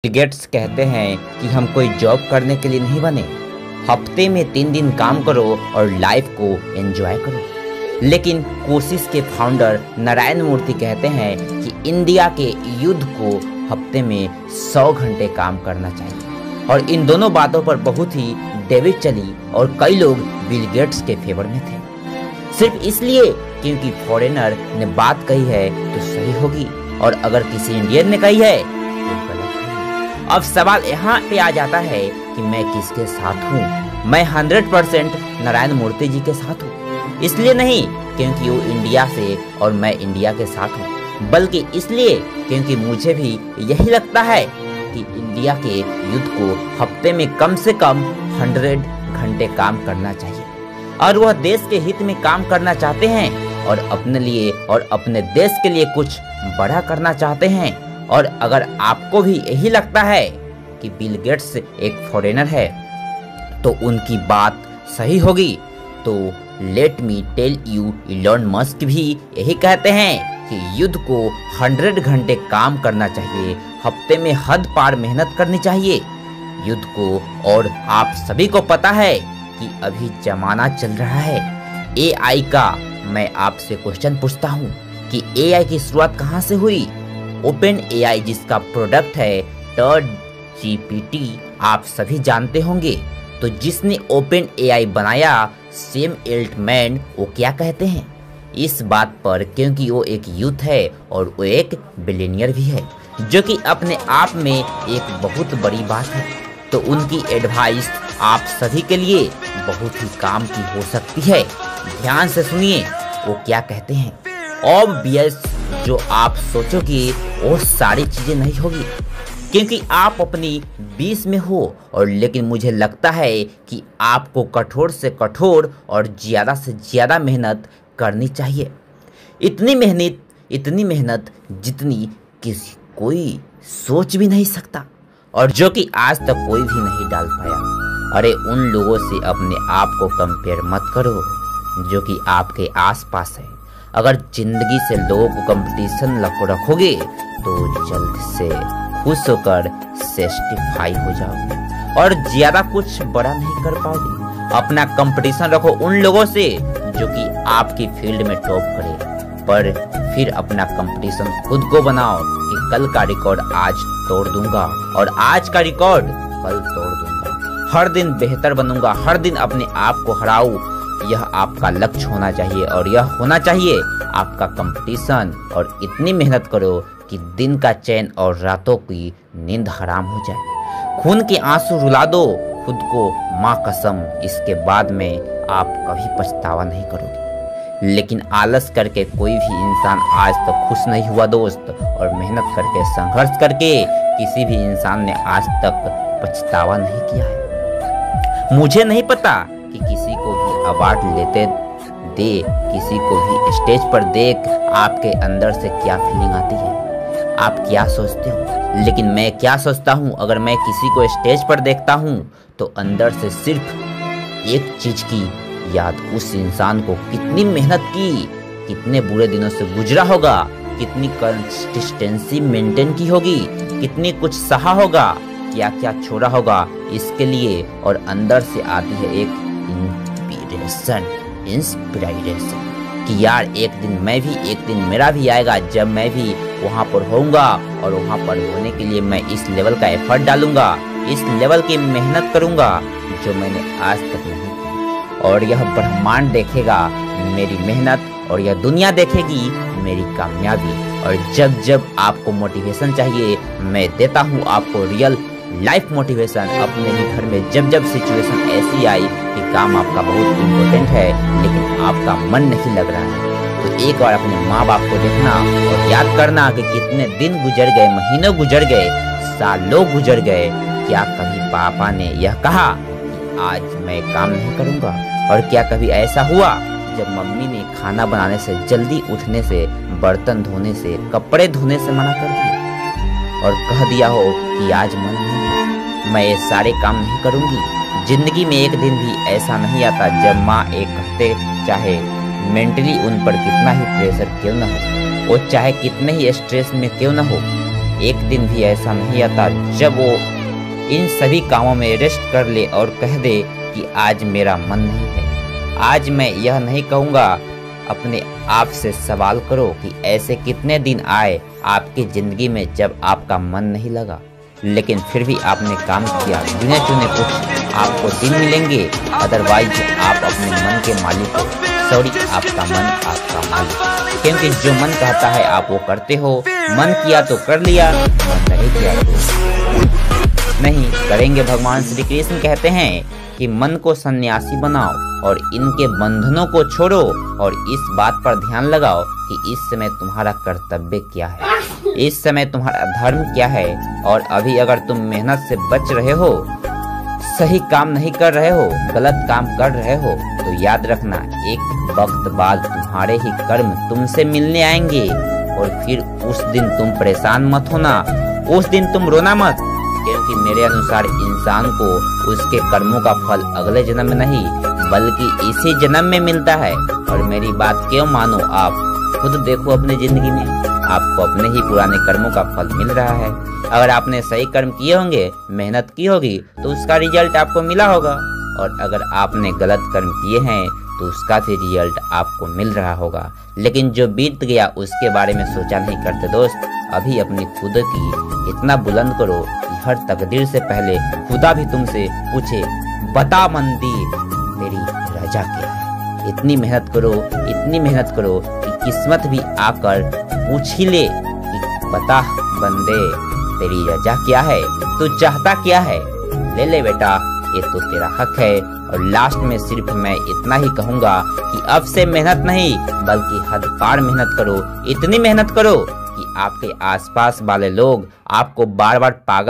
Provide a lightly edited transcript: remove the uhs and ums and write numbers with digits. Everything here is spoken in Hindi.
बिल गेट्स कहते हैं कि हम कोई जॉब करने के लिए नहीं बने। हफ्ते में 3 दिन काम करो और लाइफ को एंजॉय करो। लेकिन कोशिश के फाउंडर नारायण मूर्ति कहते हैं कि इंडिया के युद्ध को हफ्ते में 100 घंटे काम करना चाहिए। और इन दोनों बातों पर बहुत ही डिबेट चली और कई लोग बिल गेट्स के फेवर में थे, सिर्फ इसलिए क्योंकि फॉरेनर ने बात कही है तो सही होगी और अगर किसी इंडियन ने कही है तो गलत है। अब सवाल यहाँ पे आ जाता है कि मैं किसके साथ हूँ। मैं 100% नारायण मूर्ति जी के साथ हूँ। इसलिए नहीं क्योंकि वो इंडिया से और मैं इंडिया के साथ हूँ, बल्कि इसलिए क्योंकि मुझे भी यही लगता है कि इंडिया के युद्ध को हफ्ते में कम से कम 100 घंटे काम करना चाहिए और वह देश के हित में काम करना चाहते हैं और अपने लिए और अपने देश के लिए कुछ बड़ा करना चाहते हैं। और अगर आपको भी यही लगता है कि बिल गेट्स एक फॉरेनर है तो उनकी बात सही होगी, तो let me tell you, Elon Musk भी यही कहते हैं कि युद्ध को 100 घंटे काम करना चाहिए, हफ्ते में हद पार मेहनत करनी चाहिए युद्ध को। और आप सभी को पता है कि अभी जमाना चल रहा है एआई का। मैं आपसे क्वेश्चन पूछता हूँ कि एआई की शुरुआत कहाँ से हुई? ओपन एआई जिसका प्रोडक्ट है चैट जीपीटी, आप सभी जानते होंगे। तो जिसने ओपन एआई बनाया सैम एल्टमैन, वो क्या कहते हैं इस बात पर? क्योंकि वो एक यूथ है और वो एक बिलियनियर भी है, जो कि अपने आप में एक बहुत बड़ी बात है। तो उनकी एडवाइस आप सभी के लिए बहुत ही काम की हो सकती है। ध्यान से सुनिए वो क्या कहते हैं। ऑब्वियस जो आप सोचोगे वो सारी चीजें नहीं होगी क्योंकि आप अपनी 20 में हो, और लेकिन मुझे लगता है कि आपको कठोर से कठोर और ज़्यादा से ज़्यादा मेहनत करनी चाहिए। इतनी मेहनत जितनी किसी कोई सोच भी नहीं सकता और जो कि आज तक कोई भी नहीं डाल पाया। अरे उन लोगों से अपने आप को कंपेयर मत करो जो कि आपके आसपास है। अगर जिंदगी से लोगों को कंपटीशन रखोगे तो जल्द से खुश होकर सेटिस्फाई हो जाओगे और ज्यादा कुछ बड़ा नहीं कर पाओगे। अपना कंपटीशन रखो उन लोगों से जो कि आपकी फील्ड में टॉप करे, पर फिर अपना कंपटीशन खुद को बनाओ कि कल का रिकॉर्ड आज तोड़ दूंगा और आज का रिकॉर्ड कल तोड़ दूंगा। हर दिन बेहतर बनूंगा, हर दिन अपने आप को हराऊं, यह आपका लक्ष्य होना चाहिए और यह होना चाहिए आपका कंपटीशन। और इतनी मेहनत करो कि दिन का चैन और रातों की नींद हराम हो जाए। खून के आंसू रुला दो खुद को, माँ कसम, इसके बाद में आप कभी पछतावा नहीं करोगे। लेकिन आलस करके कोई भी इंसान आज तक खुश नहीं हुआ दोस्त, और मेहनत करके संघर्ष करके किसी भी इंसान ने आज तक पछतावा नहीं किया है। मुझे नहीं पता कि किसी को भी अवार्ड लेते दे, किसी को भी स्टेज पर देख आपके अंदर से क्या फीलिंग आती है, आप क्या सोचते हो? लेकिन मैं क्या सोचता हूँ, अगर मैं किसी को स्टेज पर देखता हूँ तो अंदर से सिर्फ एक चीज की याद, उस इंसान को कितनी मेहनत की, कितने बुरे दिनों से गुजरा होगा, कितनी कंसिस्टेंसी मेंटेन की होगी, कितनी कुछ सहा होगा, क्या क्या छोड़ा होगा इसके लिए। और अंदर से आती है एक इंस्पिरेशन कि यार एक दिन मेरा भी आएगा जब मैं भी वहाँ पर होऊंगा और वहाँ पर होने के लिए मैं इस लेवल का एफर्ट डालूंगा, इस लेवल की मेहनत करूंगा जो मैंने आज तक नहीं की। और यह ब्रह्मांड देखेगा मेरी मेहनत और यह दुनिया देखेगी मेरी कामयाबी। और जब जब आपको मोटिवेशन चाहिए मैं देता हूँ आपको रियल लाइफ मोटिवेशन। अपने ही घर में जब जब सिचुएशन ऐसी आई कि काम आपका बहुत इम्पोर्टेंट है लेकिन आपका मन नहीं लग रहा है, तो एक बार अपने माँ बाप को देखना और याद करना कि कितने दिन गुजर गए, महीनों गुजर गए, सालों गुजर गए, क्या कभी पापा ने यह कहा कि आज मैं काम नहीं करूँगा? और क्या कभी ऐसा हुआ जब मम्मी ने खाना बनाने से, जल्दी उठने से, बर्तन धोने से, कपड़े धोने से मना कर दिया और कह दिया हो कि आज मन नहीं है, मैं ये सारे काम नहीं करूँगी? जिंदगी में एक दिन भी ऐसा नहीं आता जब माँ एक हफ्ते, चाहे मेंटली उन पर कितना ही प्रेशर क्यों न हो, वो चाहे कितने ही स्ट्रेस में क्यों न हो, एक दिन भी ऐसा नहीं आता जब वो इन सभी कामों में रेस्ट कर ले और कह दे कि आज मेरा मन नहीं है। आज मैं यह नहीं कहूँगा, अपने आप से सवाल करो कि ऐसे कितने दिन आए आपकी ज़िंदगी में जब आपका मन नहीं लगा, लेकिन फिर भी आपने काम किया। गिने चुने कुछ आपको दिन मिलेंगे, अदरवाइज आप अपने मन के मालिक हो। सॉरी, आपका मन आपका मालिक, क्योंकि जो मन कहता है आप वो करते हो। मन किया तो कर लिया, मन नहीं किया तो नहीं करेंगे। भगवान श्री कृष्ण कहते हैं कि मन को सन्यासी बनाओ और इनके बंधनों को छोड़ो, और इस बात पर ध्यान लगाओ कि इस समय तुम्हारा कर्तव्य क्या है, इस समय तुम्हारा धर्म क्या है। और अभी अगर तुम मेहनत से बच रहे हो, सही काम नहीं कर रहे हो, गलत काम कर रहे हो, तो याद रखना एक वक्त बाद तुम्हारे ही कर्म तुमसे मिलने आएंगे। और फिर उस दिन तुम परेशान मत होना, उस दिन तुम रोना मत, क्योंकि मेरे अनुसार इंसान को उसके कर्मों का फल अगले जन्म में नहीं बल्कि इसी जन्म में मिलता है। और मेरी बात क्यों मानो, आप खुद देखो अपनी जिंदगी में, आपको अपने ही पुराने कर्मों का फल मिल रहा है। अगर आपने सही कर्म किए होंगे, मेहनत की होगी, तो उसका रिजल्ट आपको मिला होगा, और अगर आपने गलत कर्म किए हैं तो उसका भी रिजल्ट आपको मिल रहा होगा। लेकिन जो बीत गया उसके बारे में सोचा नहीं करते दोस्त। अभी अपनी खुद की इतना बुलंद करो कि हर तकदीर से पहले खुदा भी तुमसे पूछे, बता मंदिर तेरी रजा क्या है। इतनी मेहनत करो, इतनी मेहनत करो कि किस्मत भी आकर पूछ ही ले कि बता बंदे तेरी रजा क्या है, तू चाहता क्या है, ले ले बेटा, ये तो तेरा हक है। और लास्ट में सिर्फ मैं इतना ही कहूँगा कि अब से मेहनत नहीं बल्कि हद पार मेहनत करो। इतनी मेहनत करो कि आपके आसपास वाले लोग आपको बार बार पागल